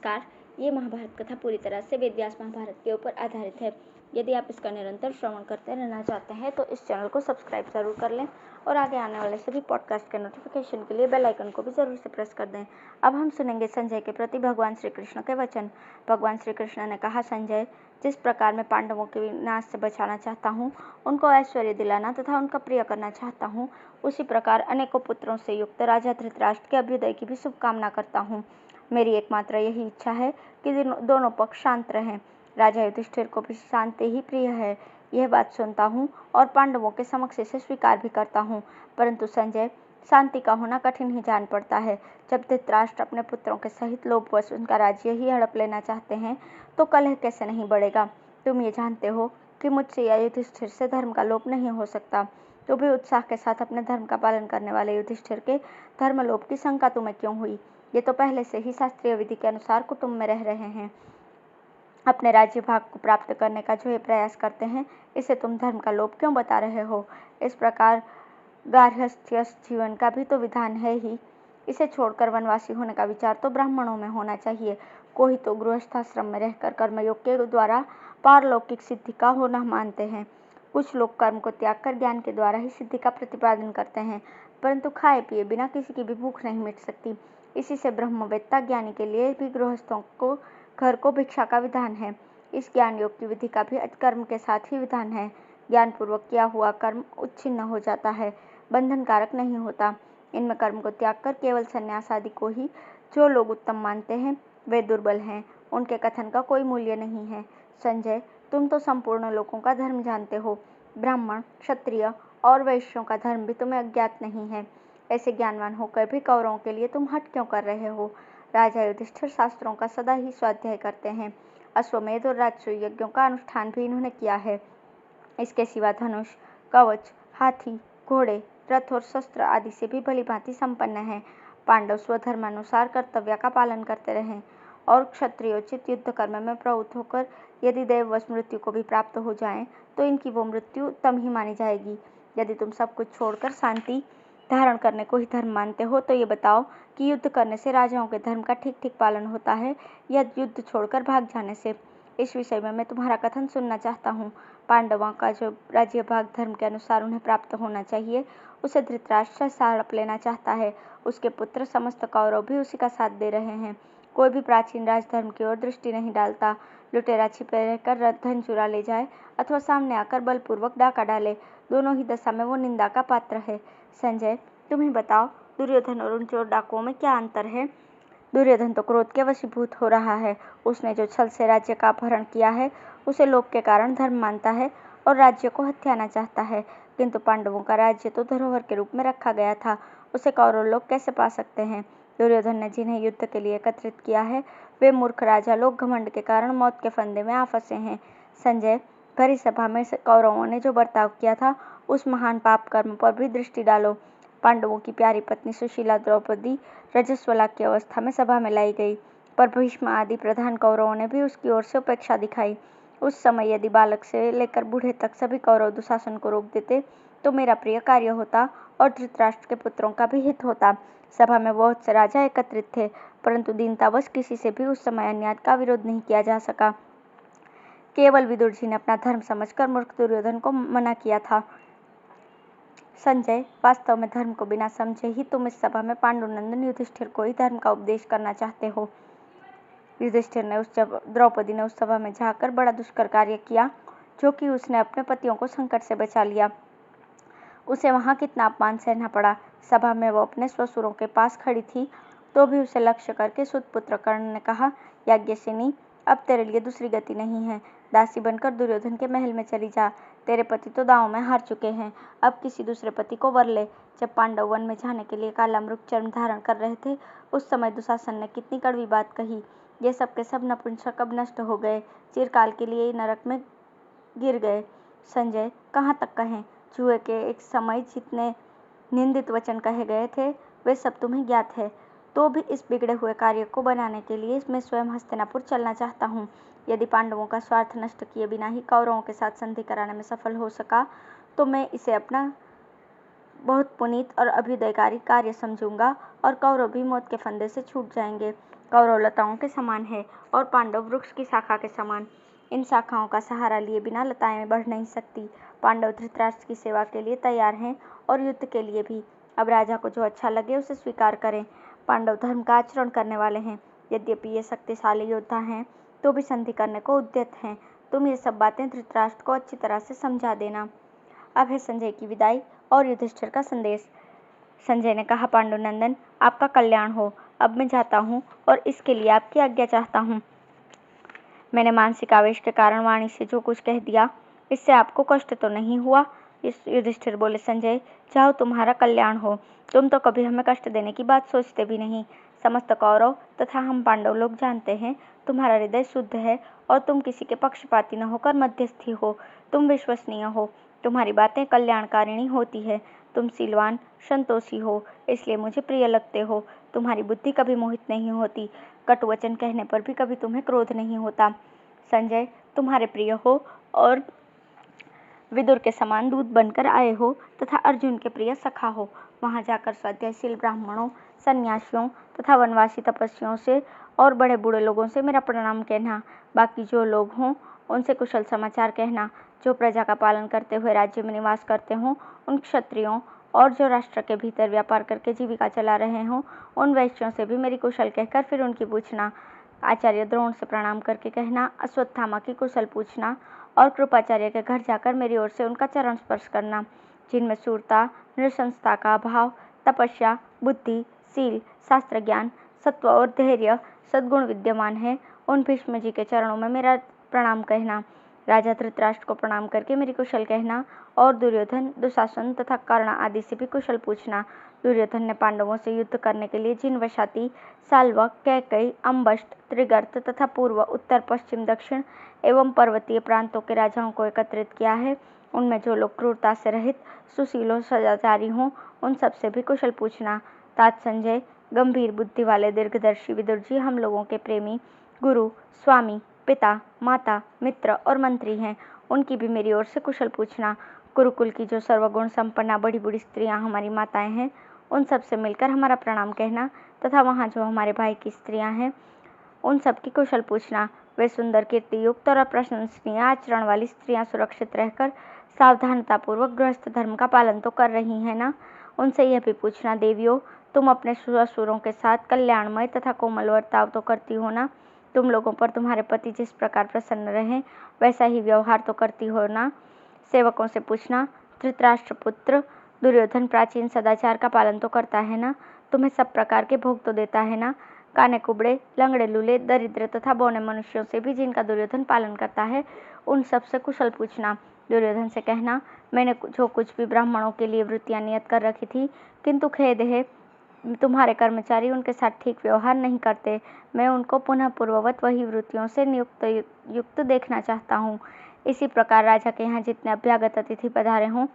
नमस्कार। ये महाभारत कथा पूरी तरह से वेद व्यास महाभारत के ऊपर आधारित है। यदि आप इसका निरंतर श्रवण करते रहना चाहते हैं तो इस चैनल को सब्सक्राइब जरूर कर लें और आगे आने वाले सभी पॉडकास्ट के नोटिफिकेशन के लिए बेल आइकन को भी जरूर से प्रेस कर दें। अब हम सुनेंगे संजय के प्रति भगवान श्री कृष्ण के वचन। भगवान श्री कृष्ण ने कहा, संजय, जिस प्रकार मैं पांडवों के विनाश से बचाना चाहता हूँ, उनको ऐश्वर्य दिलाना तथा उनका प्रिय करना चाहता हूँ, उसी प्रकार अनेकों पुत्रों से युक्त राजा धृतराष्ट्र के अभ्युदय की भी शुभकामना करता हूँ। मेरी एकमात्र यही इच्छा है कि दोनों पक्ष शांत रहें। राजा युधिष्ठिर को भी शांति ही प्रिय है। यह बात सुनता हूँ और पांडवों के समक्ष इसे स्वीकार भी करता हूँ। परंतु संजय, शांति का होना कठिन ही जान पड़ता है। जब धृतराष्ट्र अपने पुत्रों के सहित लोभवश उनका राज्य ही हड़प लेना चाहते हैं तो कलह कैसे नहीं बढ़ेगा। तुम ये जानते हो कि मुझसे या युधिष्ठिर से धर्म का लोप नहीं हो सकता। तो भी उत्साह के साथ अपने धर्म का पालन करने वाले युधिष्ठिर के धर्मलोप की शंका तुम्हें क्यों हुई? ये तो पहले से ही शास्त्रीय विधि के अनुसार कुटुंब में रह रहे हैं। अपने राज्य भाग को प्राप्त करने का जो ये प्रयास करते हैं, इसे तुम धर्म का लोप क्यों बता रहे हो? इस प्रकार गार्हस्थ्य जीवन का भी तो विधान है ही। इसे छोड़कर वनवासी होने का विचार तो ब्राह्मणों में होना चाहिए। कोई तो गृहस्थाश्रम में रहकर कर्मयोग के द्वारा पारलौकिक सिद्धि का होना मानते हैं। कुछ लोग कर्म को त्याग कर ज्ञान के द्वारा ही सिद्धि का प्रतिपादन करते हैं, परंतु खाए पिए बिना किसी की भी भूख नहीं मिट सकती। इसी से ब्रह्मवेत्ता ज्ञानी के लिए भी गृहस्थों को घर को भिक्षा का विधान है। इस ज्ञान योग की विधि का भी कर्म के साथ ही विधान है। ज्ञान पूर्वक किया हुआ कर्म उच्छिन्न हो जाता है, बंधन कारक नहीं होता। इनमें कर्म को त्याग कर केवल संन्यास आदि को ही जो लोग उत्तम मानते हैं, वे दुर्बल हैं। उनके कथन का कोई मूल्य नहीं है। संजय, तुम तो संपूर्ण लोगों का धर्म जानते हो। ब्राह्मण, क्षत्रिय और वैश्यों का धर्म भी तुम्हें अज्ञात नहीं है। ऐसे ज्ञानवान होकर भी कौरवों के लिए तुम हठ क्यों कर रहे हो? राजा युधिष्ठिर शास्त्रों का सदा ही स्वाध्याय करते हैं। अश्वमेध और राजसूय यज्ञों का अनुष्ठान भी इन्होंने किया है। इसके सिवा धनुष, कवच, हाथी, घोड़े, रथ और शस्त्र आदि से भी भली भांति संपन्न है। पांडव स्वधर्मानुसार कर्तव्य का पालन करते रहे और क्षत्रियोचित युद्ध कर्म में प्रवृत्त होकर यदि दैववश मृत्यु को भी प्राप्त हो जाए तो इनकी वो मृत्यु उत्तम ही मानी जाएगी। यदि तुम सब कुछ छोड़कर शांति धारण करने को ही धर्म मानते हो तो ये बताओ कि युद्ध करने से राजाओं के धर्म का ठीक ठीक पालन होता है या युद्ध छोड़कर भाग जाने से? इस विषय में मैं तुम्हारा कथन सुनना चाहता हूँ। पांडवों का जो राज्य भाग धर्म के अनुसार उन्हें प्राप्त होना चाहिए, उसे धृतराष्ट्र से हड़प लेना चाहता है। उसके पुत्र समस्त कौरव भी उसी का साथ दे रहे हैं। कोई भी प्राचीन राजधर्म की ओर दृष्टि नहीं डालता। लुटेरा छिपे रहकर धन चुरा ले जाए अथवा सामने आकर बलपूर्वक डाका डाले, दोनों ही दशा में वो निंदा का पात्र है। संजय, तुम ही बताओ, दुर्योधन और उन चोर डाकुओं में क्या अंतर है? दुर्योधन तो क्रोध के वशीभूत हो रहा है। उसने जो छल से राज्य का अपहरण किया है, उसे लोभ के कारण धर्म मानता है और राज्य को हथियाना चाहता है। किंतु पांडवों का राज्य तो धरोहर के रूप में रखा गया था, उसे कौरव लोग कैसे पा सकते हैं? दुर्योधन ने जिन्हें युद्ध के लिए एकत्रित किया है, वे मूर्ख राजा लोग घमंड के कारण मौत के फंदे में आ फंसे हैं। संजय, भरी सभा में कौरवों ने जो बर्ताव किया था, उस महान पाप कर्म पर भी दृष्टि डालो। पांडवों की प्यारी पत्नी सुशीला द्रौपदी रजस्वला की अवस्था में सभा में लाई गई, पर भीष्म आदि प्रधान कौरवों ने भी उसकी ओर से उपेक्षा दिखाई। उस समय यदि बालक से लेकर बूढ़े तक सभी कौरव दुशासन को रोक देते तो मेरा प्रिय कार्य होता और धृतराष्ट्र के पुत्रों का भी हित होता। सभा में बहुत से राजा एकत्रित थे, परंतु दीनतावश किसी से भी उस समय अन्याय का विरोध नहीं किया जा सका। केवल विदुर जी ने अपना धर्म समझकर मूर्ख दुर्योधन को मना किया था। संजय, वास्तव में धर्म को बिना समझे ही तुम इस सभा में पांडुनंदन युधिष्ठिर को ही धर्म का उपदेश करना चाहते हो। द्रौपदी ने उस सभा में जाकर बड़ा दुष्कर कार्य किया, जो कि उसने अपने पतियों को संकट से बचा लिया। उसे वहां कितना अपमान सहना पड़ा। सभा में वो अपने ससुरों के पास खड़ी थी, तो भी उसे लक्ष्य करके सुतपुत्र कर्ण ने कहा, याज्ञसेनी, अब तेरे लिए दूसरी गति नहीं है। दासी बनकर दुर्योधन के महल में चली जा। तेरे पति तो दांव में हार चुके हैं, अब किसी दूसरे पति को वर ले। जब पांडव वन में जाने के लिए काला मृग चर्म धारण कर रहे थे, उस समय दुशासन ने कितनी कड़वी बात कही। ये सब के सब नपुंसक अब नष्ट हो गए, चिरकाल के लिए नरक में गिर गए। संजय, कहाँ तक कहें? जुए के एक समय जितने निंदित वचन कहे गए थे, वे सब तुम्हें ज्ञात है। तो भी इस बिगड़े हुए कार्य को बनाने के लिए मैं स्वयं हस्तिनापुर चलना चाहता हूँ। यदि पांडवों का स्वार्थ नष्ट किए बिना ही कौरवों के साथ संधि कराने में सफल हो सका तो मैं इसे अपना बहुत पुनीत और अभ्युदयकारी कार्य समझूंगा और कौरव भी मौत के फंदे से छूट जाएंगे। कौरव लताओं के समान है और पांडव वृक्ष की शाखा के समान। इन शाखाओं का सहारा लिए बिना लताएं बढ़ नहीं सकती। पांडव धृतराष्ट्र की सेवा के लिए तैयार हैं और युद्ध के लिए भी। अब राजा को जो अच्छा लगे उसे स्वीकार करें। पांडव धर्म का आचरण करने वाले हैं। यद्यपि ये शक्तिशाली योद्धा हैं तो भी संधि करने को उद्यत हैं। तुम ये सब बातें धृतराष्ट्र को अच्छी तरह से समझा देना। अब है संजय की विदाई और युधिष्ठिर का संदेश। संजय ने कहा, पांडुनंदन, आपका कल्याण हो। अब मैं जाता हूँ और इसके लिए आपकी आज्ञा चाहता हूँ। मैंने मानसिक आवेश के कारण वाणी से जो कुछ कह दिया, इससे आपको कष्ट तो नहीं हुआ? युधिष्ठिर बोले, संजय, जाओ, तुम्हारा कल्याण हो। तुम तो कभी हमें कष्ट देने की बात सोचते भी नहीं। समस्त कौरव तथा हम पांडव लोग जानते हैं तुम्हारा हृदय शुद्ध है और तुम किसी के पक्षपाती न होकर मध्यस्थी हो। तुम विश्वसनीय हो। तुम्हारी बातें कल्याणकारिणी होती है। तुम शीलवान, संतोषी हो, इसलिए मुझे प्रिय लगते हो। तुम्हारी बुद्धि कभी मोहित नहीं होती। कटु वचन कहने पर भी कभी तुम्हें क्रोध नहीं होता। संजय, तुम्हारे प्रिय हो और विदुर के समान दूत बनकर आए हो तथा अर्जुन के प्रिय सखा हो। वहां जाकर स्वाध्यायशील ब्राह्मणों, सन्यासियों तथा वनवासी तपस्वियों से और बड़े बूढ़े लोगों से मेरा प्रणाम कहना। बाकी जो लोग हों उनसे कुशल समाचार कहना। जो प्रजा का पालन करते हुए राज्य में निवास करते हों उन क्षत्रियों और जो राष्ट्र के भीतर व्यापार करके जीविका चला रहे हों उन वैश्यों से भी मेरी कुशल कहकर फिर उनकी पूछना। आचार्य द्रोण से प्रणाम करके कहना, अश्वत्थामा की कुशल पूछना और कृपाचार्य के घर जाकर मेरी ओर से उनका चरण स्पर्श करना। जिनमें शूरता, नृशंसता का अभाव, तपस्या, बुद्धि, शील, शास्त्र ज्ञान, सत्व और धैर्य सद्गुण विद्यमान है, उन भीष्म जी के चरणों में मेरा प्रणाम कहना। राजा धृतराष्ट्र को प्रणाम करके मेरी कुशल कहना और दुर्योधन, दुशासन तथा कर्ण आदि से भी कुशल पूछना। दुर्योधन ने पांडवों से युद्ध करने के लिए जिन वशाती, साल्वक, कैकई, अम्बष्ट, त्रिगर्त तथा पूर्व, उत्तर, पश्चिम, दक्षिण एवं पर्वतीय प्रांतों के राजाओं को एकत्रित किया है, उनमें जो लोग क्रूरता से रहित, सुशील और सदाचारी हों, उन सबसे भी कुशल पूछना। तात संजय, गंभीर बुद्धि वाले दीर्घदर्शी विदुर जी हम लोगों के प्रेमी, गुरु, स्वामी, पिता, माता, मित्र और मंत्री हैं। उनकी भी मेरी ओर से कुशल पूछना। कुरुकुल की जो सर्वगुण संपन्ना बड़ी बूढ़ी स्त्रियां हमारी माताएं हैं, उन सब से मिलकर हमारा प्रणाम कहना तथा वहाँ जो हमारे भाई की स्त्रियां हैं उन सब की कुशल पूछना। वे सुंदर, कीर्ति युक्त और अप्रशंसनीय आचरण वाली स्त्रियां सुरक्षित रहकर सावधानतापूर्वक गृहस्थ धर्म का पालन तो कर रही हैं ना? उनसे यह भी पूछना, देवियों, तुम अपने ससुरों के साथ कल्याणमय तथा कोमल बर्ताव तो करती हो ना? तुम लोगों पर तुम्हारे पति जिस प्रकार प्रसन्न रहें वैसा ही व्यवहार तो करती हो ना? सेवकों से पूछना, धृतराष्ट्र पुत्र दुर्योधन प्राचीन सदाचार का पालन तो करता है ना? तुम्हें सब प्रकार के भोग तो देता है ना? काने कुबड़े, लंगड़े लूले, दरिद्र तथा बौने मनुष्यों से भी जिनका दुर्योधन पालन करता है, उन सब से कुशल पूछना। दुर्योधन से कहना, मैंने जो कुछ भी ब्राह्मणों के लिए वृत्तियां नियत कर रखी थी, किंतु खेद है तुम्हारे कर्मचारी उनके साथ ठीक व्यवहार नहीं करते। मैं उनको पुनः पूर्ववत वही वृत्तियों से युक्त देखना चाहता हूँ। इसी प्रकार राजा के यहाँ जितने अभ्यागत अतिथि पधारे हों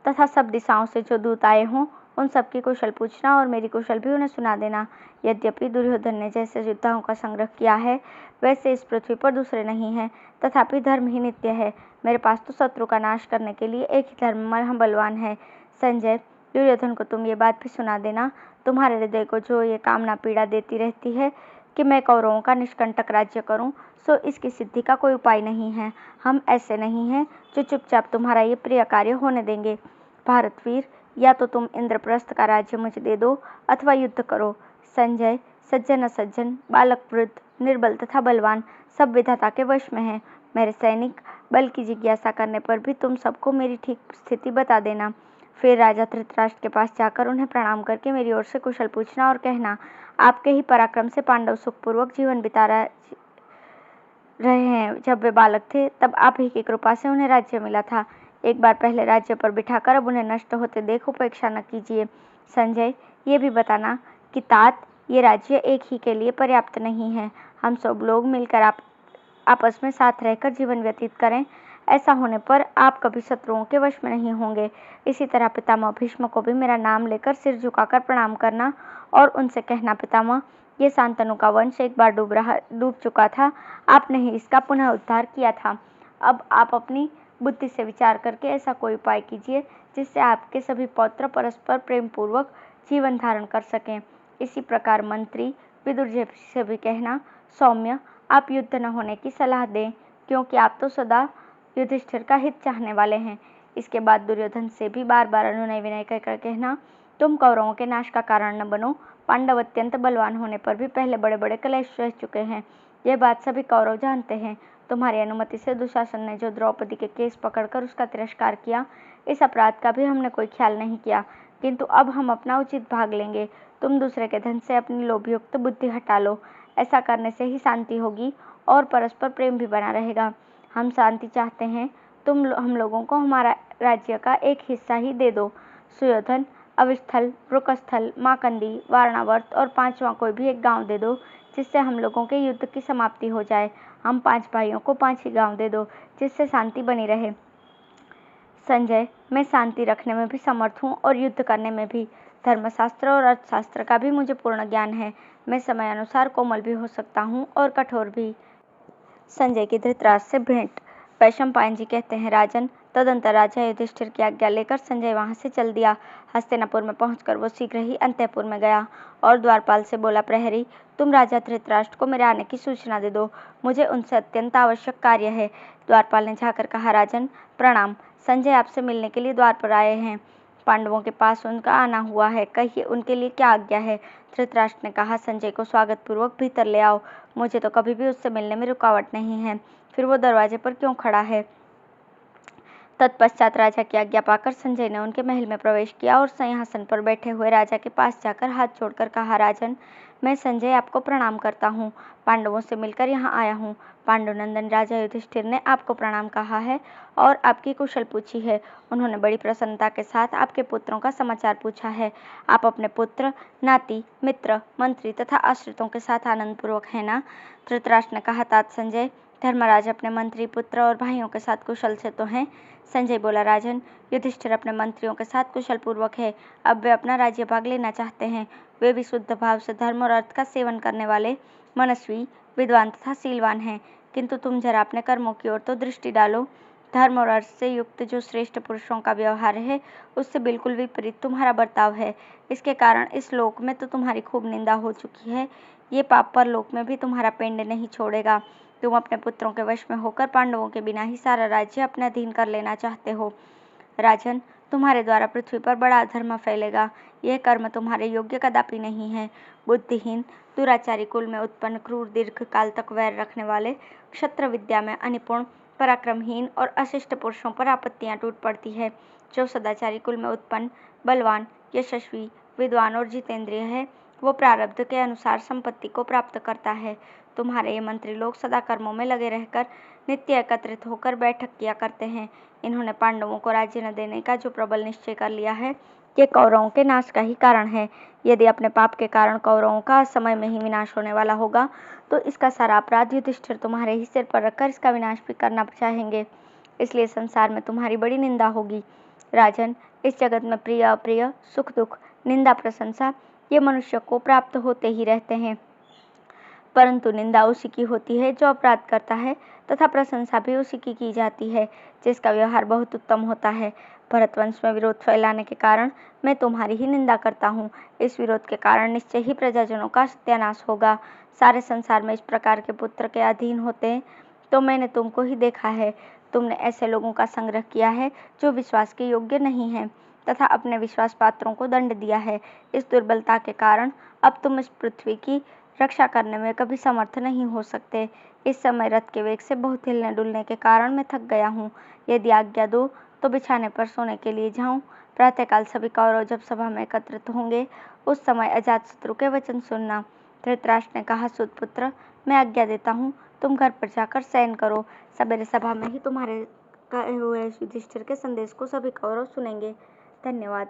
तथा सब दिशाओं से जो दूत आए हों उन सबकी कुशल पूछना और मेरी कुशल भी उन्हें सुना देना। यद्यपि दुर्योधन ने जैसे योद्धाओं का संग्रह किया है वैसे इस पृथ्वी पर दूसरे नहीं हैं, तथापि धर्म ही नित्य है। मेरे पास तो शत्रु का नाश करने के लिए एक ही धर्म बलवान है। संजय, दुर्योधन को तुम ये बात भी सुना देना, तुम्हारे हृदय को जो ये कामना पीड़ा देती रहती है कि मैं कौरवों का निष्कंटक राज्य करूं, सो इसकी सिद्धि का कोई उपाय नहीं है। हम ऐसे नहीं हैं जो चुपचाप तुम्हारा ये प्रिय कार्य होने देंगे। भारतवीर, या तो तुम इंद्रप्रस्थ का राज्य मुझे दे दो अथवा युद्ध करो। संजय, सज्जन असज्जन, बालक वृद्ध, निर्बल तथा बलवान सब विधाता के वश में हैं। मेरे सैनिक बल की जिज्ञासा करने पर भी तुम सबको मेरी ठीक स्थिति बता देना। फिर राजा धृतराष्ट्र के पास जाकर उन्हें प्रणाम करके मेरी ओर से कुशल पूछना और कहना, आपके ही पराक्रम से पांडव सुखपूर्वक जीवन बिता रहे हैं। जब वे बालक थे तब आप ही की कृपा से उन्हें राज्य मिला था। एक बार पहले राज्य पर बिठाकर अब उन्हें नष्ट होते देख उपेक्षा न कीजिए। संजय, ये भी बताना कि तात ये राज्य एक ही के लिए पर्याप्त नहीं है। हम सब लोग मिलकर आपस में साथ रहकर जीवन व्यतीत करें। ऐसा होने पर आप कभी शत्रुओं के वश में नहीं होंगे। इसी तरह पितामह भीष्म को भी मेरा नाम लेकर सिर झुकाकर प्रणाम करना और उनसे कहना, पितामह, ये शांतनु का वंश एक बार डूब चुका था, आपने ही इसका पुनः उद्धार किया था। अब आप अपनी बुद्धि से विचार करके ऐसा कोई उपाय कीजिए जिससे आपके सभी पौत्र परस्पर प्रेम पूर्वक जीवन धारण कर सकें। इसी प्रकार मंत्री, विदुर जी से भी कहना, सौम्य आप युद्ध न होने की सलाह दें, क्योंकि आप तो सदा युधिष्ठिर का हित चाहने वाले हैं। इसके बाद दुर्योधन से भी बार बार अनुनय विनय कर कहना, तुम कौरवों के नाश का कारण न बनो। पांडव अत्यंत बलवान होने पर भी पहले बड़े बड़े कलेश सह चुके हैं। यह बात सभी कौरव जानते हैं। तुम्हारी अनुमति से दुशासन ने जो द्रौपदी के केस पकड़कर उसका तिरस्कार किया, इस अपराध का भी हमने कोई ख्याल नहीं किया, किंतु अब हम अपना उचित भाग लेंगे। तुम दूसरे के धन से अपनी लोभयुक्त बुद्धि हटा लो। ऐसा करने से ही शांति होगी और परस्पर प्रेम भी बना रहेगा। हम शांति चाहते हैं, हम लोगों को हमारा राज्य का एक हिस्सा ही दे दो। सुयोधन, अविस्थल, वृकस्थल, माकंदी, वारणावर्त और 5वां कोई भी एक गांव दे दो, जिससे हम लोगों के युद्ध की समाप्ति हो जाए। हम 5 भाइयों को 5 ही गांव दे दो, जिससे शांति बनी रहे। संजय, मैं शांति रखने में भी समर्थ हूँ और युद्ध करने में भी। धर्मशास्त्र और अर्थशास्त्र का भी मुझे पूर्ण ज्ञान है। मैं समय अनुसार कोमल भी हो सकता हूँ और कठोर भी। संजय की धृतराष्ट्र से भेंट। वैशंपायन जी कहते हैं, राजन, तदंतर राजा युधिष्ठिर की आज्ञा लेकर संजय वहां से चल दिया। हस्तिनापुर में पहुंचकर वो शीघ्र ही अंतःपुर में गया और द्वारपाल से बोला, प्रहरी, तुम राजा धृतराष्ट्र को मेरे आने की सूचना दे दो। मुझे उनसे अत्यंत आवश्यक कार्य है। द्वारपाल ने जाकर कहा, राजन प्रणाम, संजय आपसे मिलने के लिए द्वार पर आए हैं। पांडवों के पास उनका आना हुआ है, कहिए उनके लिए क्या आज्ञा है। धृतराष्ट्र ने कहा, संजय को स्वागत पूर्वक भीतर ले आओ। मुझे तो कभी भी उससे मिलने में रुकावट नहीं है, फिर वो दरवाजे पर क्यों खड़ा है। तत्पश्चात राजा की आज्ञा पाकर संजय ने उनके महल में प्रवेश किया और सिंहासन पर बैठे हुए राजा के पास जाकर हाथ जोड़कर कहा, राजन, मैं संजय आपको प्रणाम करता हूँ। पांडवों से मिलकर यहाँ आया हूँ। पांडुनंदन राजा युधिष्ठिर ने आपको प्रणाम कहा है और आपकी कुशल पूछी है। उन्होंने बड़ी प्रसन्नता के साथ आपके पुत्रों का समाचार पूछा है। आप अपने पुत्र, नाती, मित्र, मंत्री तथा आश्रितों के साथ आनंदपूर्वक है ना। धृतराष्ट्र ने कहा, तात संजय, धर्मराज अपने मंत्री, पुत्र और भाइयों के साथ कुशल से तो हैं। संजय बोला, राजन, युधिष्ठिर अपने मंत्रियों के साथ कुशल पूर्वक है। अब वे अपना राज्य भाग लेना चाहते हैं। वे भी शुद्ध भाव से धर्म और अर्थ का सेवन करने वाले, मनस्वी, विद्वान तथा शीलवान हैं। किंतु तुम जरा अपने कर्मों की ओर तो दृष्टि डालो। धर्म और अर्थ से युक्त जो श्रेष्ठ पुरुषों का व्यवहार है, उससे बिल्कुल विपरीत तुम्हारा बर्ताव है। इसके कारण इस लोक में तो तुम्हारी खूब निंदा हो चुकी है। ये पाप परलोक में भी तुम्हारा पेंड नहीं छोड़ेगा। तुम अपने पुत्रों के वश में होकर पांडवों के बिना ही सारा राज्य अपने अधीन कर लेना चाहते हो। राजन, तुम्हारे द्वारा पृथ्वी पर बड़ा अधर्म फैलेगा। यह कर्म तुम्हारे योग्य कदापि नहीं है। बुद्धिहीन, दुराचारी कुल में उत्पन्न, क्रूर, दीर्घ काल तक वैर रखने वाले, क्षत्र विद्या में अनिपुण, पराक्रमहीन और अशिष्ट पुरुषों पर आपत्तियां टूट पड़ती है। जो सदाचारी कुल में उत्पन्न, बलवान, यशस्वी, विद्वान और जितेंद्रिय है, वो प्रारब्ध के अनुसार संपत्ति को प्राप्त करता है। तुम्हारे ये मंत्री लोग सदा कर्मों में लगे रहकर नित्य एकत्रित होकर बैठक किया करते हैं। इन्होंने पांडवों को राज्य न देने का जो प्रबल निश्चय कर लिया है, ये कौरवों के नाश का ही कारण है। यदि अपने पाप के कारण कौरवों का समय में ही विनाश होने वाला होगा, तो इसका सारा अपराध युधिष्ठिर तुम्हारे ही सिर पर रखकर इसका विनाश भी करना चाहेंगे। इसलिए संसार में तुम्हारी बड़ी निंदा होगी। राजन, इस जगत में प्रिय अप्रिय, सुख दुख, निंदा प्रशंसा, ये मनुष्य को प्राप्त होते ही रहते हैं, परंतु निंदा उसी की होती है जो अपराध करता है, तथा प्रशंसा भी उसी की जाती है जिसका व्यवहार बहुत उत्तम होता है। भरतवंश में विरोध फैलाने के कारण मैं तुम्हारी ही निंदा करता हूँ। इस विरोध के कारण निश्चय ही प्रजाजनों का सत्यानाश होगा। सारे संसार में इस प्रकार के पुत्र के अधीन होते हैं, तो मैंने तुमको ही देखा है। तुमने ऐसे लोगों का संग्रह किया है जो विश्वास के योग्य नहीं है, तथा अपने विश्वास पात्रों को दंड दिया है। इस दुर्बलता के कारण अब तुम इस पृथ्वी की रक्षा करने में कभी समर्थ नहीं हो सकते। इस समय रथ के वेग से बहुत हिलने डुलने के कारण मैं थक गया हूँ। यदि आज्ञा दो तो बिछाने पर सोने के लिए जाऊं। प्रातःकाल सभी कौरव जब सभा में एकत्रित होंगे, उस समय अजातशत्रु के वचन सुनना। धृतराष्ट्र ने कहा, सुतपुत्र, मैं आज्ञा देता हूँ, तुम घर पर जाकर शयन करो। सवेरे सभा में ही तुम्हारे कहे हुए युधिष्ठिर के संदेश को सभी कौरव सुनेंगे। धन्यवाद।